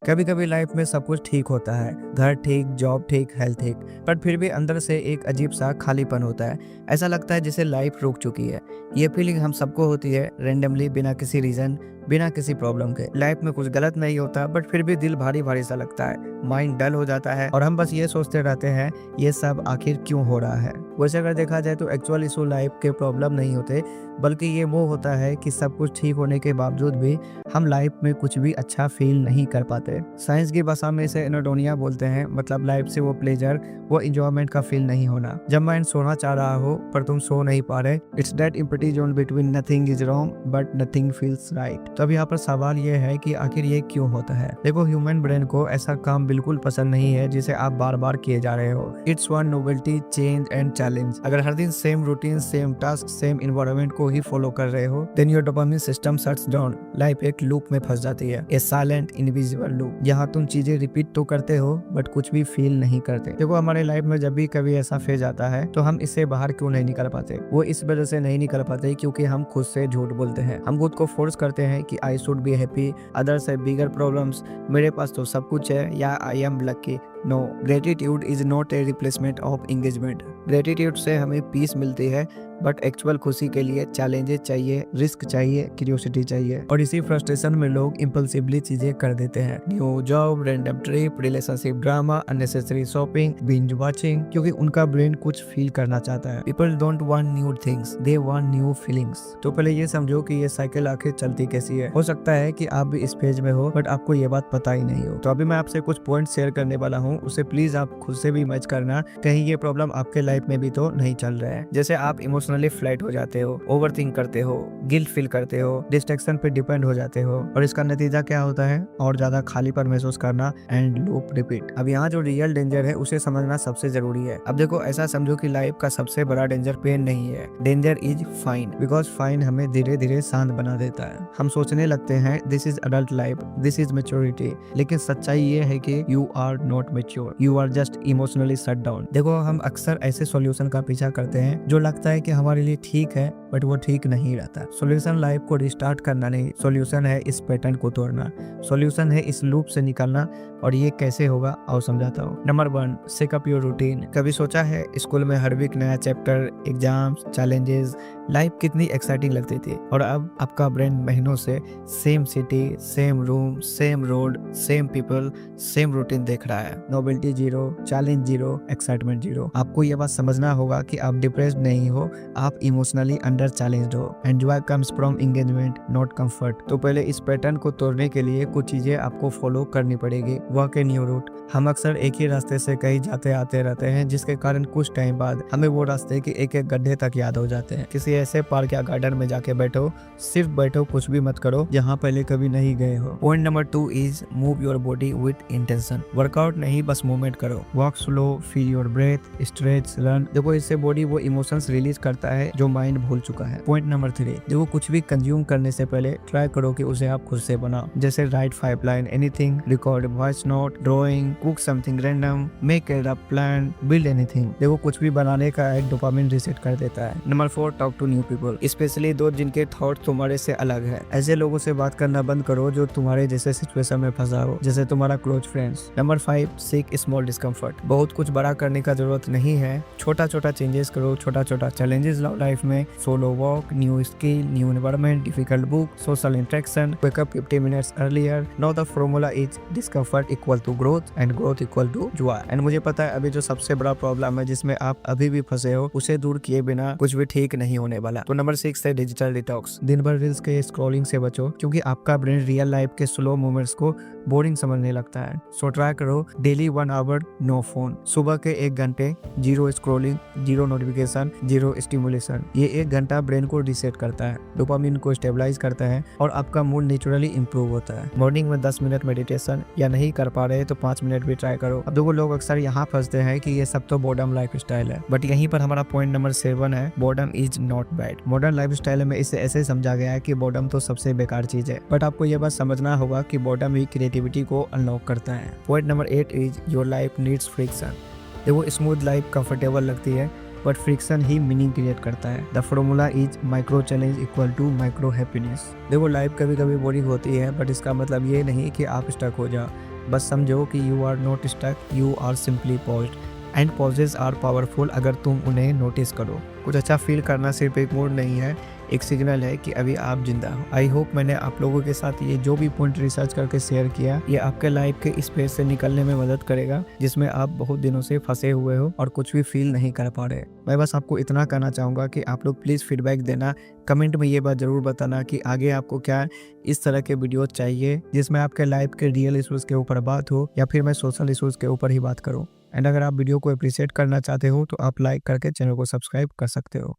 कभी कभी लाइफ में सब कुछ ठीक होता है, घर ठीक, जॉब ठीक, हेल्थ ठीक, पर फिर भी अंदर से एक अजीब सा खालीपन होता है। ऐसा लगता है जैसे लाइफ रुक चुकी है। ये फीलिंग हम सबको होती है, रेंडमली, बिना किसी रीजन, बिना किसी प्रॉब्लम के। लाइफ में कुछ गलत नहीं होता, बट फिर भी दिल भारी भारी सा लगता है, माइंड डल हो जाता है और हम बस ये सोचते रहते हैं ये सब आखिर क्यों हो रहा है। वैसे अगर देखा जाए तो एक्चुअल इशू लाइफ के प्रॉब्लम नहीं होते, बल्कि ये वो होता है कि सब कुछ ठीक होने के बावजूद भी हम लाइफ में कुछ भी अच्छा फील नहीं कर पाते। साइंस की भाषा में इसे एनोडोनिया बोलते हैं, मतलब लाइफ से वो प्लेजर, वो इंजॉयमेंट का फील नहीं होना। जब माइंड सोना चाह रहा हो पर तुम सो नहीं पा रहे, it's that empty zone between nothing is wrong but nothing feels right. तो अब यहाँ पर सवाल ये है कि आखिर ये क्यों होता है। देखो, ह्यूमन ब्रेन को ऐसा काम बिल्कुल पसंद नहीं है जिसे आप बार बार किए जा रहे हो। It's one novelty, change and challenge. अगर हर दिन same routine, same task, same environment को ही फॉलो कर रहे हो, then your dopamine system shuts down. Life एक लूप में फंस जाती है, ए साइलेंट इनविजिबल लूप, जहाँ तुम चीजें रिपीट तो करते हो बट कुछ भी फील नहीं करते। देखो, हमारे लाइफ में जब भी कभी ऐसा फेज आता है तो हम इससे बाहर क्यों नहीं निकल पाते। वो इस वजह से नहीं निकल पाते क्योंकि हम खुद से झूठ बोलते हैं। हम खुद को फोर्स करते हैं कि I should be happy, others have bigger problems, मेरे पास तो सब कुछ है, या I am lucky. No, gratitude is not a replacement of engagement. Gratitude से हमें पीस मिलती है, बट एक्चुअल खुशी के लिए चैलेंजेस चाहिए, रिस्क चाहिए, क्यूरियोसिटी चाहिए। और इसी फ्रस्ट्रेशन में लोग इम्पल्सिवली चीजें कर देते हैं। New job, random trip, relationship drama, unnecessary shopping, binge watching, क्योंकि उनका ब्रेन कुछ फील करना चाहता है। People don't want new things, they want new feelings. तो पहले ये समझो कि ये साइकिल आखिर चलती कैसी है। हो सकता है कि आप भी इस पेज में हो बट आपको ये बात पता ही नहीं हो। तो अभी मैं आपसे कुछ पॉइंट शेयर करने वाला हूँ, उसे प्लीज आप खुद से भी मैच करना, कहीं ये प्रॉब्लम आपके लाइफ में भी तो नहीं चल रहा है। जैसे आप इमोशनली फ्लैट हो जाते हो, ओवर थिंक करते हो, गिल्ट फील करते हो, डिस्ट्रैक्शन पे डिपेंड हो जाते हो, और इसका नतीजा क्या होता है? और ज्यादा खालीपन महसूस करना एंड लूप रिपीट। अब यहाँ जो रियल डेंजर है उसे समझना सबसे जरूरी है। अब देखो, ऐसा समझो कि लाइफ का सबसे बड़ा डेंजर पेन नहीं है, danger is fine, because fine हमें धीरे धीरे शांत बना देता है। हम सोचने लगते हैं this is adult life, this is maturity, लेकिन सच्चाई ये है कि you are not mature, you are just emotionally shut down. देखो, हम अक्सर ऐसे सॉल्यूशन का पीछा करते हैं जो लगता है कि हमारे लिए ठीक है बट वो ठीक नहीं रहता। सॉल्यूशन लाइफ को रिस्टार्ट करना नहीं, सॉल्यूशन है इस पैटर्न को तोड़ना, सॉल्यूशन है इस लूप से निकलना। और ये कैसे होगा आओ समझाता हूँ। Number 1, shake up your routine. कभी सोचा है स्कूल में हर वीक नया चैप्टर, एग्जाम्स, चैलेंजेस, लाइफ कितनी एक्साइटिंग लगती थी, और अब आपका ब्रेन महीनों से same city, same room, same road, same people, same routine देख रहा है। Novelty zero, challenge zero, excitement zero. आपको यह बात समझना होगा कि आप डिप्रेस्ड नहीं हो, आप इमोशनली अंडर चैलेंज्ड हो, and Joy comes from engagement not comfort. तो पहले इस पैटर्न को तोड़ने के लिए कुछ चीजें आपको फॉलो करनी पड़ेगी। Walk a new root. हम अक्सर एक ही रास्ते से कहीं जाते आते रहते हैं, जिसके कारण कुछ टाइम बाद हमें वो रास्ते के एक एक गड्ढे तक याद हो जाते हैं। किसी ऐसे पार्क या गार्डन में जाके बैठो, सिर्फ बैठो, कुछ भी मत करो जहाँ पहले कभी नहीं गए हो। Point number 2 is move your body with intention. Workout नहीं, बस मूवमेंट करो। Walk slow, feel your breath, stretch, run. देखो, इससे बॉडी वो इमोशंस रिलीज करता है जो माइंड भूल चुका है। पॉइंट नंबर 3, देखो, कुछ भी कंज्यूम करने से पहले ट्राई करो कि उसे आप खुद से बनाओ। जैसे right 5 line, anything, record voice note, drawing, cook something random, make a rough plan, build anything. देखो, कुछ भी बनाने का एक डोपामिन रीसेट कर देता है। Number 4, talk to new people, specially those जिनके थॉट तुम्हारे से अलग है। ऐसे लोगों से बात करना बंद करो जो तुम्हारे जैसे सिचुएशन में फंसा हो, जैसे तुम्हारा close friends. Number 5, seek small discomfort. बहुत कुछ बड़ा करने का जरूरत नहीं है, छोटा छोटा चेंजेस करो, छोटा छोटा चैलेंजेस लाओ लाइफ में। Solo walk, new skill, new environment, difficult book, social interaction, wake up 50 minutes earlier. Now the formula is discomfort equal to growth and growth equal to joy. And मुझे पता है अभी जो सबसे बड़ा प्रॉब्लम है जिसमें आप अभी भी फंसे हो, उसे दूर किए बिना कुछ भी ठीक नहीं होने वाला। तो नंबर 6 है डिजिटल डिटॉक्स। दिन भर रील्स के स्क्रॉलिंग से बचो, क्योंकि आपका ब्रेन रियल लाइफ के स्लो मोमेंट्स को बोरिंग समझने लगता है। सो ट्राई करो डेली 1 आवर नो फोन। सुबह के 1 घंटे zero scrolling, zero notification, zero stimulation. ये 1 घंटा ब्रेन को रीसेट करता है, डोपामिन को स्टेबलाइज करता है और आपका मूड नेचुरली इंप्रूव होता है। मॉर्निंग में 10 मिनट मेडिटेशन, या नहीं कर पा रहे तो 5 मिनट भी ट्राई करो। अब देखो, लोग अक्सर यहाँ फंसते हैं कि ये सब तो बॉर्डम लाइफ स्टाइल है, बट यहीं पर हमारा पॉइंट नंबर 7 है, boredom is not bad. Modern life style में इसे ऐसे समझा गया है कि बॉर्डम तो सबसे बेकार चीज है, बट आपको ये बात समझना होगा कि बॉर्डम ही क्रिएटिविटी को अनलॉक करता है। Point number 8 is your life needs friction. देखो, स्मूथ लाइफ कंफर्टेबल लगती है, बट फ्रिक्शन ही मीनिंग क्रिएट करता है। The formula is micro challenge equal to micro happiness. देखो लाइफ कभी कभी बोरिंग होती है, बट इसका मतलब ये नहीं कि आप स्टक हो जाओ। बस समझो कि you are not stuck, you are simply paused. And pauses are powerful अगर तुम उन्हें नोटिस करो। कुछ अच्छा फील करना सिर्फ एक मूड नहीं है, एक सिग्नल है कि अभी आप जिंदा हो। आई होप मैंने आप लोगों के साथ ये जो भी पॉइंट रिसर्च करके शेयर किया, ये आपके लाइफ के स्पेस से निकलने में मदद करेगा जिसमें आप बहुत दिनों से फंसे हुए हो और कुछ भी फील नहीं कर पा रहे। मैं बस आपको इतना कहना चाहूँगा कि आप लोग प्लीज़ फीडबैक देना, कमेंट में ये बात ज़रूर बताना कि आगे आपको क्या इस तरह के वीडियो चाहिए जिसमें आपके लाइफ के रियल इशूज़ के ऊपर बात हो, या फिर मैं सोशल इशूज़ के ऊपर ही बात करूँ। एंड अगर आप वीडियो को अप्रिशिएट करना चाहते हो तो आप लाइक करके चैनल को सब्सक्राइब कर सकते हो।